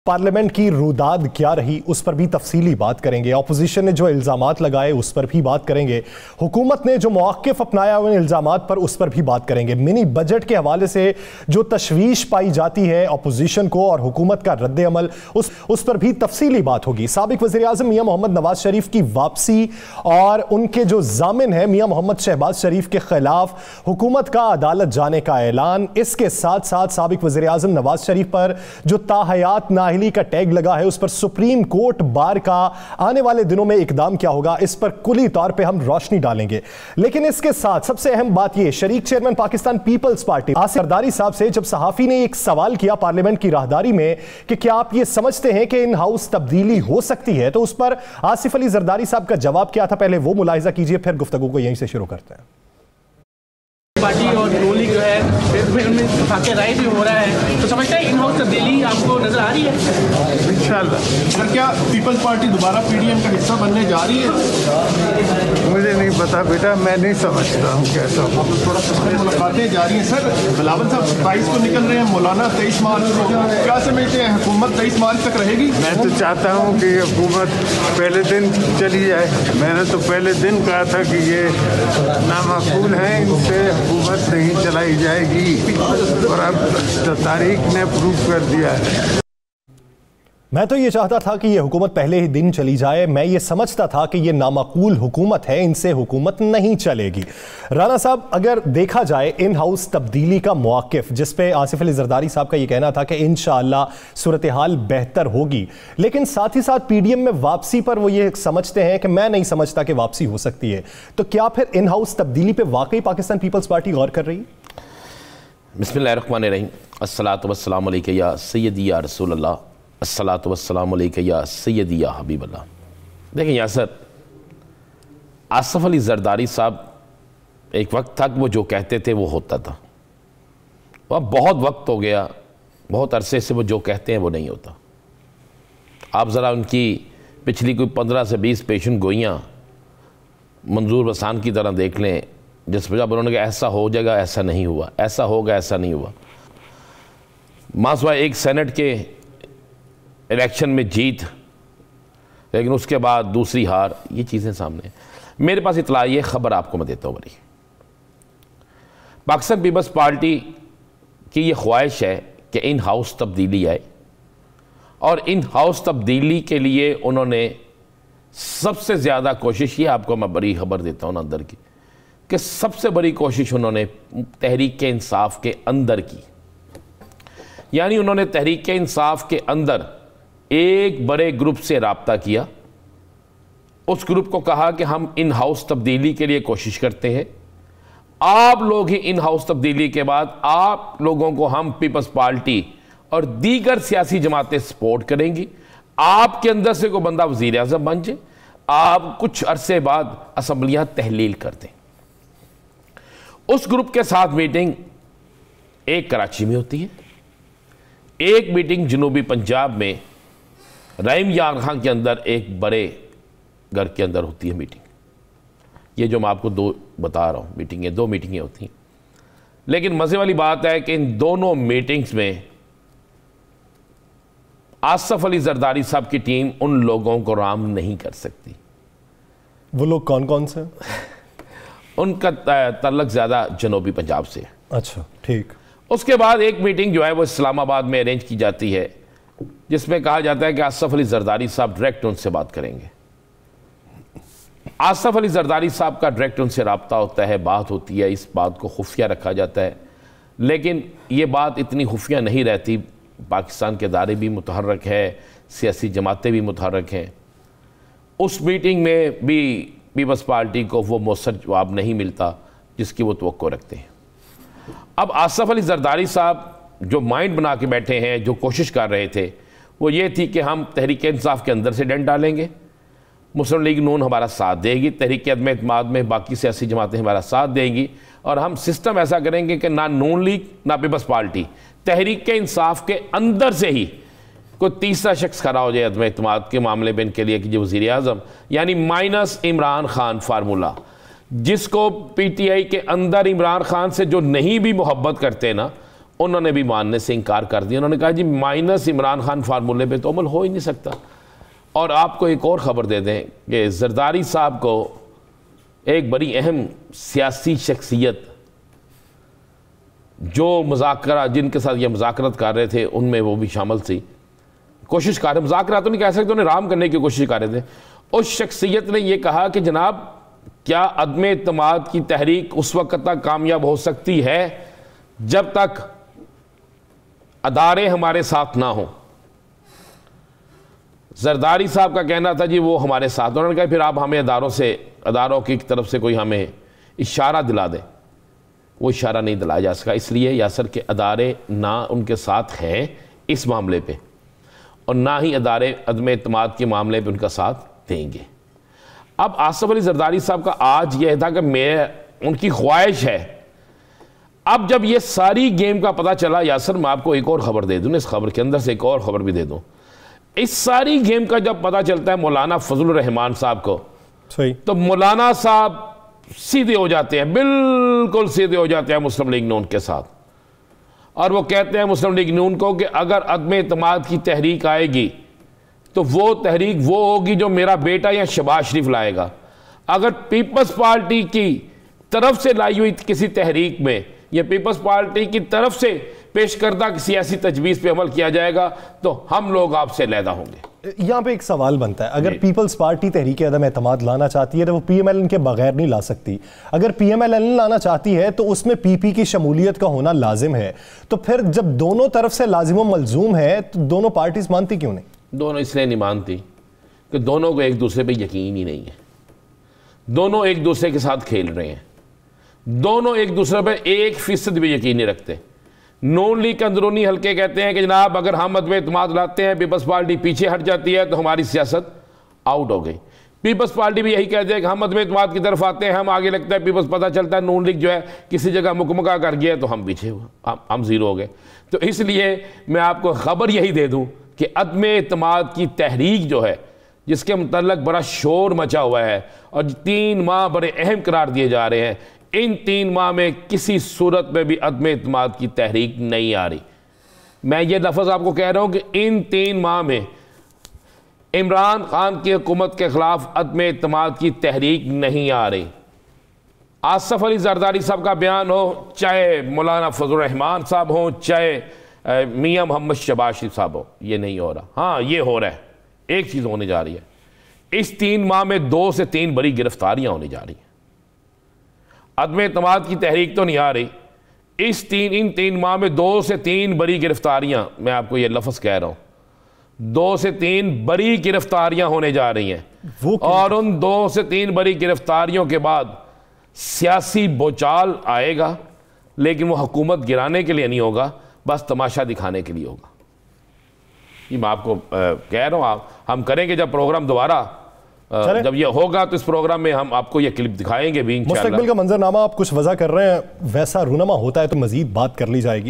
Parliament की रुदाद क्या रही उस पर भी तफसीली बात करेंगे। अपोजिशन ने जो इल्जामात लगाए उस पर भी बात करेंगे। हुकूमत ने जो मौक़िफ़ अपनाया उन इल्जामात पर उस पर भी बात करेंगे। मिनी बजट के हवाले से जो तशवीश पाई जाती है अपोजिशन को और हुकूमत का रद्द अमल उस पर भी तफसीली बात होगी। साबिक वज़ीर आज़म मियां मोहम्मद नवाज शरीफ की वापसी और उनके जो जामिन है मियां मोहम्मद शहबाज शरीफ के खिलाफ हुकूमत का अदालत जाने का ऐलान। इसके साथ साथ साबिक वज़ीर आज़म नवाज शरीफ पर जो ताहयात नाहिली का टैग लगा है उस पर सुप्रीम कोर्ट बार का आने वाले दिनों में इकदाम क्या होगा, इस पर कुली तौर पे हम रोशनी डालेंगे। लेकिन इसके साथ सबसे अहम बात यह, शरीक चेयरमैन पाकिस्तान पीपल्स पार्टी आसिफ जरदारी साहब से जब सहाफी ने एक सवाल किया पार्लियामेंट की राहदारी में कि क्या आप ये समझते हैं कि इन हाउस तब्दीली हो सकती है, तो उस पर आसिफ अली जरदारी साहब का जवाब क्या था, पहले वो मुलाहिजा कीजिए, फिर गुफ्तगू को यहीं से शुरू करते हैं। पार्टी और नूली जो है उनमें इत्तेफाक़ राय भी हो रहा है, तो समझते हैं इन हाउस तब्दीली आपको नजर आ रही है इंशाअल्लाह। सर क्या पीपल्स पार्टी दोबारा पीडीएम का हिस्सा बनने जा रही है? मुझे नहीं पता बेटा, मैं नहीं समझता हूँ कैसा। थोड़ा सा मुलाकातें जा रही हैं सर। बिलावल साहब 22 को निकल रहे हैं, मौलाना 23 मार्च को, क्या समझते हैं हुकूमत 23 मार्च तक रहेगी? मैं तो चाहता हूँ कि हुकूमत पहले दिन चली जाए। मैंने तो पहले दिन कहा था कि ये नामाकूल है, इनसे हुकूमत नहीं चलाई जाएगी और अब तारीख ने प्रूव कर दिया है। मैं तो ये चाहता था कि ये हुकूमत पहले ही दिन चली जाए। मैं ये समझता था कि ये नामाकूल हुकूमत है, इनसे हुकूमत नहीं चलेगी। राना साहब, अगर देखा जाए इन हाउस तब्दीली का मौक़िफ़, जिस पे आसिफ अली जरदारी साहब का ये कहना था कि इंशाअल्लाह सूरत हाल बेहतर होगी, लेकिन साथ ही साथ पीडीएम में वापसी पर वो ये समझते हैं कि मैं नहीं समझता कि वापसी हो सकती है, तो क्या फिर इन हाउस तब्दीली पर वाकई पाकिस्तान पीपल्स पार्टी गौर कर रही है? बिस्मिल्लाहिर्रहमानिर्रहीम, अस्सलातु वस्सलामु अलैका या सय्यदी या रसूल अल्लाह, अस्सलातु वस्सलामु अलैका या सय्यदी या हबीब अल्लाह। देखिए यासर, आसिफ अली जरदारी साहब एक वक्त था कि वो जो कहते थे वो होता था। अब बहुत वक्त हो गया, बहुत अरसे से वो जो कहते हैं वो नहीं होता। आप ज़रा उनकी पिछली कोई 15 से 20 पेशन गोइयाँ मंजूर वसान की तरह देख लें, जिस पर जब उन्होंने कहा ऐसा हो जाएगा, ऐसा नहीं हुआ, ऐसा होगा, ऐसा नहीं हुआ। मासवा एक सेनेट के इलेक्शन में जीत, लेकिन उसके बाद दूसरी हार, ये चीज़ें सामने। मेरे पास इतला ये खबर आपको मैं देता हूँ बड़ी। पाकिस्तान पीपल्स पार्टी की ये ख्वाहिश है कि इन हाउस तब्दीली आए, और इन हाउस तब्दीली के लिए उन्होंने सबसे ज़्यादा कोशिश, ये आपको मैं बड़ी खबर देता हूँ ना अंदर की, कि सबसे बड़ी कोशिश उन्होंने तहरीक इंसाफ के अंदर की। यानी उन्होंने तहरीक इंसाफ के अंदर एक बड़े ग्रुप से रब्ता किया, उस ग्रुप को कहा कि हम इन हाउस तब्दीली के लिए कोशिश करते हैं, आप लोग ही इन हाउस तब्दीली के बाद आप लोगों को हम पीपल्स पार्टी और दीगर सियासी जमातें सपोर्ट करेंगी, आपके अंदर से कोई बंदा वज़ीर आज़म बन जाए, आप कुछ अरसे बाद असम्बलियाँ तहलील कर दें। उस ग्रुप के साथ मीटिंग एक कराची में होती है, एक मीटिंग जनूबी पंजाब में रहीम यार खां के अंदर एक बड़े घर के अंदर होती है मीटिंग। ये जो मैं आपको दो बता रहा हूँ मीटिंगें, 2 मीटिंगें होती हैं। लेकिन मज़े वाली बात है कि इन दोनों मीटिंग्स में आसिफ अली जरदारी साहब की टीम उन लोगों को राम नहीं कर सकती। वो लोग कौन कौन से? उनका तल्लक ज़्यादा जनूबी पंजाब से है। अच्छा, ठीक। उसके उसके बाद एक मीटिंग जो है वो इस्लामाबाद में अरेंज की जाती है, जिसमें कहा जाता है कि आसिफ अली जरदारी साहब डायरेक्ट उनसे बात करेंगे। आसिफ अली जरदारी साहब का डायरेक्ट उनसे रब्ता होता है, बात होती है, इस बात को खुफिया रखा जाता है। लेकिन ये बात इतनी खुफिया नहीं रहती, पाकिस्तान के इदारे भी मुतहर्रक है, सियासी जमातें भी मुतहर्रक हैं। उस मीटिंग में भी पीपल्स पार्टी को वो मौसर जवाब नहीं मिलता जिसकी वो तवक्को रखते हैं। अब आसिफ अली जरदारी साहब जो माइंड बना के बैठे हैं, जो कोशिश कर रहे थे, वो ये थी कि हम तहरीक इंसाफ के अंदर से डंड डालेंगे, मुस्लिम लीग नून हमारा साथ देगी, तहरीक अदम एतमाद में बाकी सियासी जमातें हमारा साथ देंगी, और हम सिस्टम ऐसा करेंगे कि ना नून लीग ना पीपल्स पार्टी, तहरीक इंसाफ के अंदर से ही कोई तीसरा शख्स खड़ा हो जाए अदम एतमाद के मामले में इनके लिए कि जो वज़ीर आज़म, यानी माइनस इमरान खान फार्मूला, जिसको पीटीआई के अंदर इमरान खान से जो नहीं भी मोहब्बत करते ना, उन्होंने भी मानने से इनकार कर दिया। उन्होंने कहा जी माइनस इमरान खान फार्मूले पे तो अमल हो ही नहीं सकता। और आपको एक और ख़बर दे दें कि जरदारी साहब को एक बड़ी अहम सियासी शख्सियत जो मुज़ाकरा जिनके साथ ये मुज़ाकरत कर रहे थे उनमें वो भी शामिल थी, कोशिश कर रहे, मुज़ाकरा तो नहीं कह सकते, उन्हें राम करने की कोशिश कर रहे थे। उस शख्सियत ने यह कहा कि जनाब क्या अदम एतमाद की तहरीक उस वक्त तक कामयाब हो सकती है जब तक अदारे हमारे साथ ना हो। जरदारी साहब का कहना था जी वो हमारे साथ, उन्होंने कहा फिर आप हमें अदारों की तरफ से कोई हमें इशारा दिला दे। वो इशारा नहीं दिलाया जा सका, इसलिए यासर के अदारे ना उनके साथ हैं इस मामले पे और ना ही अदारे अदम एतमाद के मामले पे उनका साथ देंगे। अब आसिफ अली जरदारी साहब का आज यह था कि मैं उनकी ख्वाहिश है, अब जब ये सारी गेम का पता चला, यासर मैं आपको एक और ख़बर दे दूँ, इस खबर के अंदर से एक और ख़बर भी दे दूँ। इस सारी गेम का जब पता चलता है मौलाना फजलुर रहमान साहब को, सही, तो मौलाना साहब सीधे हो जाते हैं, बिल्कुल सीधे हो जाते हैं मुस्लिम लीग नून के साथ, और वो कहते हैं मुस्लिम लीग नून को कि अगर अदम एतमाद की तहरीक आएगी तो वो तहरीक वो होगी जो मेरा बेटा या शहबाज शरीफ लाएगा। अगर पीपल्स पार्टी की तरफ से लाई हुई किसी तहरीक में या पीपल्स पार्टी की तरफ से पेश करदा सियासी तजवीज़ पे अमल किया जाएगा तो हम लोग आपसे अलहदा होंगे। यहाँ पे एक सवाल बनता है, अगर पीपल्स पार्टी तहरीक अदम एतमाद लाना चाहती है तो वो PMLN के बगैर नहीं ला सकती। अगर PMLN लाना चाहती है तो उसमें PP की शमूलियत का होना लाजिम है। तो फिर जब दोनों तरफ से लाजिम व मलजूम है तो दोनों पार्टीज मानती क्यों नहीं? दोनों इसलिए नहीं मानती कि दोनों को एक दूसरे पे यकीन ही नहीं है। दोनों एक दूसरे के साथ खेल रहे हैं, दोनों एक दूसरे पे 1% भी यकीन नहीं रखते। नून लीग के अंदरूनी हल्के कहते हैं कि जनाब अगर हम अदम एतमाद लाते हैं, पीपल्स पार्टी पीछे हट जाती है तो हमारी सियासत आउट हो गई। पीपल्स पार्टी भी यही कहते हैं कि हम अदम एतमाद की तरफ आते हैं, हम आगे लगता है पीपल्स, पता चलता है नून लीग जो है किसी जगह मुकमका कर गया तो हम पीछे हम जीरो हो गए। तो इसलिए मैं आपको खबर यही दे दूँ कि अदम एतमाद की तहरीक जो है जिसके मुतल्लक बड़ा शोर मचा हुआ है और 3 माह बड़े अहम करार दिए जा रहे हैं, इन 3 माह में किसी सूरत में भी अदम एतमाद की तहरीक नहीं आ रही। मैं ये लफ्ज़ आपको कह रहा हूँ कि इन 3 माह में इमरान खान की हुकूमत के खिलाफ अदम एतमाद की तहरीक नहीं आ रही। आसिफ अली जरदारी साहब का बयान हो, चाहे मौलाना फजलुर रहमान साहब हो, चाहे मियाँ मोहम्मद शहबाज शरीफ साहब हो, ये नहीं हो रहा। हाँ ये हो रहा है, एक चीज़ होने जा रही है, इस 3 माह में 2 से 3 बड़ी गिरफ्तारियां होने जा रही हैं। अदम एतमाद की तहरीक तो नहीं आ रही, इन 3 माह में 2 से 3 बड़ी गिरफ्तारियां, मैं आपको ये लफ्ज़ कह रहा हूँ, 2 से 3 बड़ी गिरफ्तारियां होने जा रही हैं। और उन 2 से 3 बड़ी गिरफ्तारियों के बाद सियासी बोचाल आएगा, लेकिन वो हुकूमत गिराने के लिए नहीं होगा, बस तमाशा दिखाने के लिए होगा। ये मैं आपको कह रहा हूँ, हम करेंगे जब प्रोग्राम दोबारा जब ये होगा तो इस प्रोग्राम में हम आपको ये क्लिप दिखाएंगे भी। मुस्तकबिल का मंजरनामा आप कुछ वजह कर रहे हैं, वैसा रूनमा होता है तो मजीद बात कर ली जाएगी।